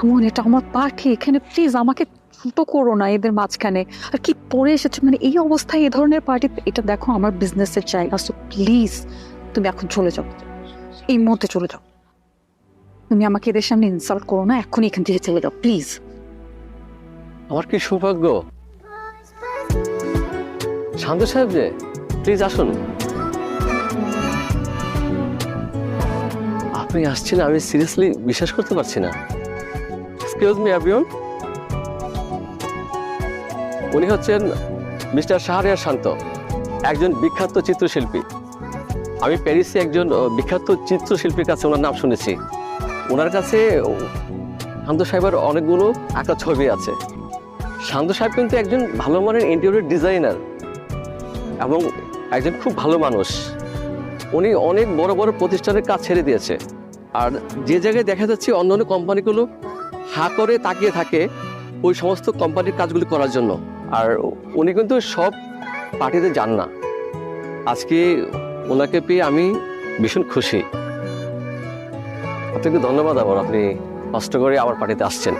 এমন এটা আমার পার্টি, এখানে প্লিজ আমাকে ছোট করো না এদের মাঝখানে। আর কি পরে এসেছো, মানে এই অবস্থায় এ ধরনের পার্টি, এটা দেখো আমার বিজনেসের জায়গা, সো প্লিজ তুমি এখন চলে যাও, এই মুহূর্তে চলে যাও। তুমি আমাকে এদের সামনে ইনসাল্ট করো না, এখনই এখান থেকে চলে যাও প্লিজ। আমার কি সৌভাগ্য। শান্ত সাহেব যে, প্লিজ আসুন। আপনি আসছেন, আমি সিরিয়াসলি বিশ্বাস করতে পারছি না। এক্সকিউজ মি এভরিওয়ান, উনি হচ্ছেন মিস্টার শাহরিয়ার শান্ত, একজন বিখ্যাত চিত্রশিল্পী। আমি প্যারিসে একজন বিখ্যাত চিত্রশিল্পীর কাছে ওনার নাম শুনেছি। ওনার কাছে শান্ত সাহেবের অনেকগুলো আঁকা ছবি আছে। শান্ত সাহেব কিন্তু একজন ভালো মানের ইন্টেরিয়র ডিজাইনার এবং একজন খুব ভালো মানুষ। উনি অনেক বড় বড় প্রতিষ্ঠানের কাজ ছেড়ে দিয়েছে। আর যে জায়গায় দেখা যাচ্ছে অন্য অন্য কোম্পানিগুলো হা করে তাকিয়ে থাকে ওই সমস্ত কোম্পানির কাজগুলি করার জন্য, আর উনি কিন্তু সব পার্টিতে যান না। আজকে ওনাকে পেয়ে আমি ভীষণ খুশি। আপনাকে ধন্যবাদ আবার, আপনি কষ্ট করে আমার পার্টিতে আসছেন।